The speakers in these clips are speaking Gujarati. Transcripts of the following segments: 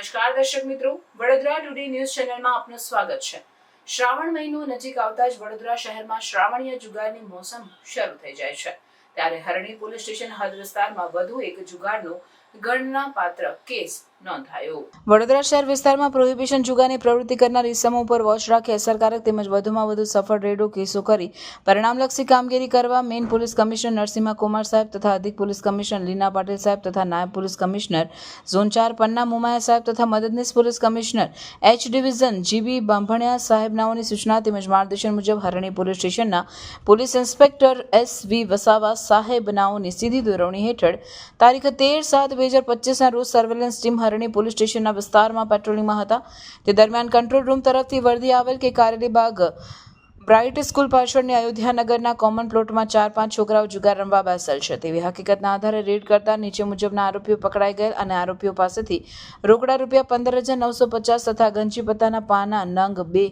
નમસ્કાર દર્શક મિત્રો, વડોદરા ટુડે ન્યૂઝ ચેનલમાં આપનું સ્વાગત છે। શ્રાવણ મહિનો નજીક આવતા જ વડોદરા શહેરમાં શ્રાવણીય જુગારની મોસમ શરૂ થઈ જાય છે। ત્યારે હરણી પોલીસ સ્ટેશન હદ વિસ્તારમાં વધુ એક જુગારનો ગણનાપાત્ર કેસ નોંધાયો। વડોદરા શહેર વિસ્તારમાં પ્રોહિબિશન જુગારની પ્રવૃત્તિ કરનાર ઇસમો ઉપર વોચ રાખી અસરકારક તેમજ વધુમાં વધુ સફળ રેડો કેસો કરી પરિણામલક્ષી કામગીરી કરવા main police commissioner Narasimha Kumar સાહેબ તથા અધિક પોલીસ કમિશનર લીના પાટીલ સાહેબ તથા નાયબ police commissioner zone 4 Panna Mumaya સાહેબ તથા મદદનીશ police commissioner H division GB Bambhaniya સાહેબનાઓની સૂચના તેમજ માર્ગદર્શન મુજબ હરણી પોલીસ સ્ટેશનના પોલીસ ઇન્સ્પેક્ટર એસ.વી. વસાવા સાહેબનાઓની સીધી દોરવણી હેઠળ તારીખ 13/7/2025 રોજ સર્વેલન્સ ટીમ હરણી પોલીસ સ્ટેશનના વિસ્તારમાં પેટ્રોલિંગમાં હતા। તે દરમિયાન કંટ્રોલ રૂમ તરફથી વર્દી આવેલ કે કારેલીબાગ બ્રાઇટ સ્કૂલ પાછળની અયોધ્યાનગરના કોમન પ્લોટમાં 4-5 છોકરાઓ જુગાર રમવા બેસેલ છે તેવી હકીકતના આધારે રેડ કરતા નીચે મુજબના આરોપીઓ પકડાઈ ગયેલ અને આરોપીઓ પાસેથી રોકડા ₹15,950 તથા ગંજી પત્તાના પાના નંગ 2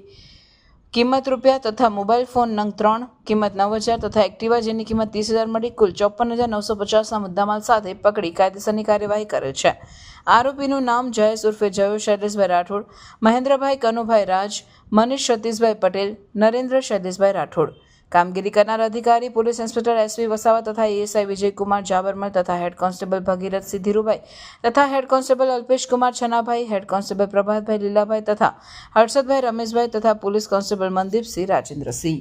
કિંમત રૂપિયા તથા મોબાઈલ ફોન નંગ 3 કિંમત 9,000 તથા એક્ટિવા જેની કિંમત 30,000 મળી કુલ 54,950ના મુદ્દામાલ સાથે પકડી કાયદેસરની કાર્યવાહી કરેલ છે। આરોપીનું નામ જયેશ ઉર્ફે જયો શૈલેષભાઈ રાઠોડ, મહેન્દ્રભાઈ કનુભાઈ રાજ, મનીષ સતીશભાઈ પટેલ, નરેન્દ્ર શૈલેષભાઈ રાઠોડ। કામગીરી કરનાર અધિકારી પોલીસ ઇન્સ્પેક્ટર એસ.વી. વસાવા તથા એએસઆઈ વિજયકુમાર જાબરમલ તથા હેડ કોન્સ્ટેબલ ભગીરથસિંહ ધીરુભાઈ તથા head constable અલ્પેશકુમાર Chhanabhai, head constable Prabhatbhai Lilabhai તથા હર્ષદભાઈ રમેશભાઈ તથા પોલીસ કોન્સ્ટેબલ મનદીપસિંહ રાજેન્દ્રસિંહ।